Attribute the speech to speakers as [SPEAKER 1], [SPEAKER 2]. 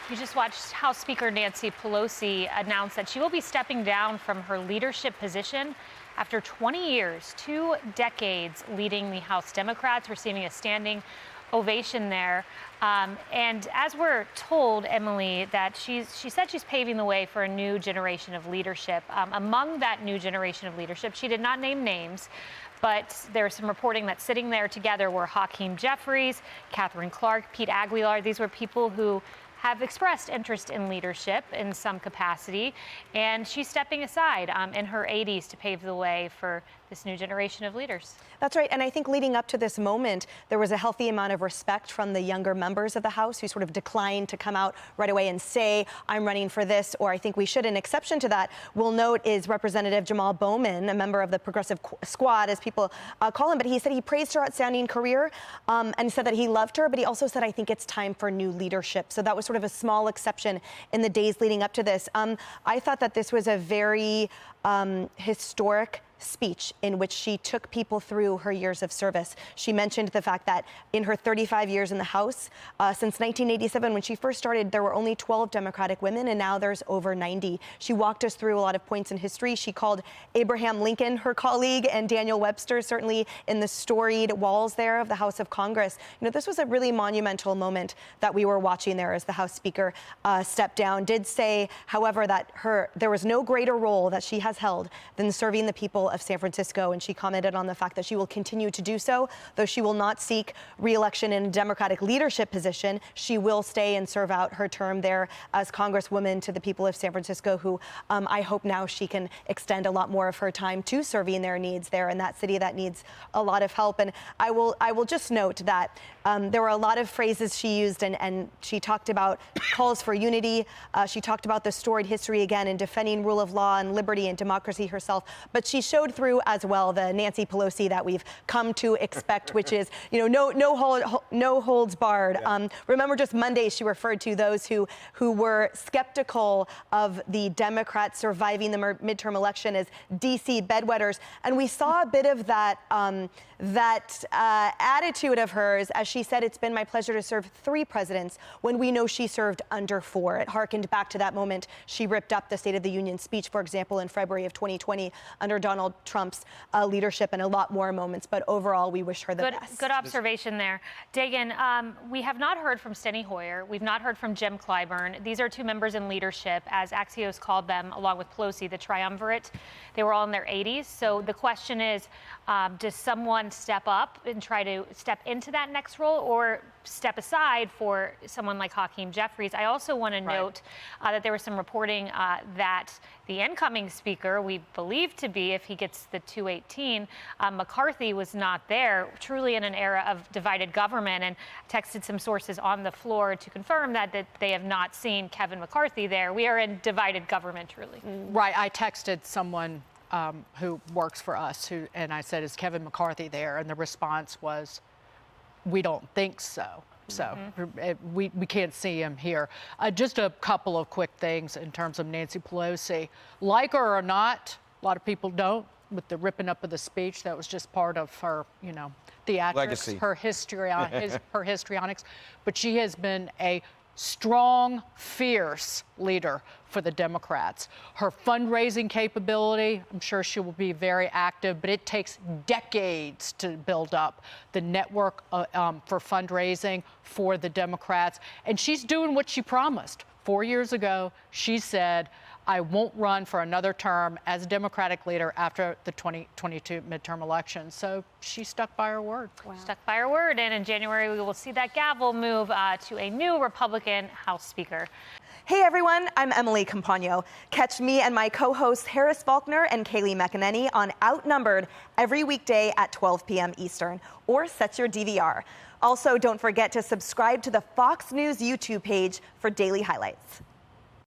[SPEAKER 1] You just watched House Speaker Nancy Pelosi announce that she will be stepping down from her leadership position after 20 years, 2 decades leading the House Democrats, receiving a standing ovation there. And as we're told, Emily, that she said she's paving the way for a new generation of leadership. Among that new generation of leadership, she did not name names, but there's some reporting that sitting there together were Hakeem Jeffries, Catherine Clark, Pete Aguilar. These were people who have expressed interest in leadership in some capacity, and she's stepping aside in her 80s to pave the way for this new generation of leaders.
[SPEAKER 2] That's right, and I think leading up to this moment, there was a healthy amount of respect from the younger members of the House who sort of declined to come out right away and say, I'm running for this, or I think we should. An exception to that, we'll note, is Representative Jamal Bowman, a member of the Progressive Squad, as people call him, but he said he praised her outstanding career and said that he loved her, but he also said, I think it's time for new leadership. So that was sort of a small exception in the days leading up to this. I thought that this was a very historic speech in which she took people through her years of service. She mentioned the fact that in her 35 years in the House, since 1987, when she first started, there were only 12 Democratic women, and now there's over 90. She walked us through a lot of points in history. She called Abraham Lincoln her colleague, and Daniel Webster, certainly in the storied walls there of the House of Congress. You know, this was a really monumental moment that we were watching there as the House Speaker stepped down. Did say, however, that there was no greater role that she has held than serving the people of San Francisco, and she commented on the fact that she will continue to do so, though she will not seek re-election in a Democratic leadership position. She will stay and serve out her term there as Congresswoman to the people of San Francisco, who I hope now she can extend a lot more of her time to serving their needs there in that city that needs a lot of help. And I will just note that there were a lot of phrases she used, and she talked about calls for unity. She talked about the storied history again in defending rule of law and liberty and democracy herself, but she showed through as well the Nancy Pelosi that we've come to expect, which is, you know, no holds barred.
[SPEAKER 3] Yeah.
[SPEAKER 2] Remember, just Monday, she referred to those who were skeptical of the Democrats surviving the midterm election as DC bedwetters, and we saw a bit of that attitude of hers as she said, it's been my pleasure to serve 3 presidents when we know she served under 4. It harkened back to that moment she ripped up the State of the Union speech, for example, in February of 2020 under Donald Trump's leadership, and a lot more moments. But overall, we wish her the best.
[SPEAKER 1] Good observation there. Dagan, we have not heard from Steny Hoyer. We've not heard from Jim Clyburn. These are 2 members in leadership, as Axios called them, along with Pelosi, the triumvirate. They were all in their 80s. So the question is, does someone step up and try to step into that next role, or step aside for someone like Hakeem Jeffries? I also want to note that there was some reporting that the incoming speaker, we believe to be, if he gets the 218, McCarthy was not there, truly in an era of divided government, and texted some sources on the floor to confirm that they have not seen Kevin McCarthy there. We are in divided government, truly.
[SPEAKER 4] Right. I texted someone who works for us, and I said, is Kevin McCarthy there? And the response was, we don't think so. So we can't see him here. Just a couple of quick things in terms of Nancy Pelosi. Like her or not, a lot of people don't, with the ripping up of the speech. That was just part of her, you know, theatrics,
[SPEAKER 3] legacy,
[SPEAKER 4] her histrionics. But she has been a strong, fierce leader for the Democrats. Her fundraising capability, I'm sure she will be very active, but it takes decades to build up the network for fundraising for the Democrats. And she's doing what she promised. 4 years ago, she said, I won't run for another term as Democratic leader after the 2022 midterm election. So she stuck by her word.
[SPEAKER 1] Wow. Stuck by her word. And in January, we will see that gavel move to a new Republican House Speaker.
[SPEAKER 2] Hey everyone, I'm Emily Campagno. Catch me and my co-hosts Harris Faulkner and Kaylee McEnany on Outnumbered every weekday at 12 p.m. Eastern, or set your DVR. Also, don't forget to subscribe to the Fox News YouTube page for daily highlights.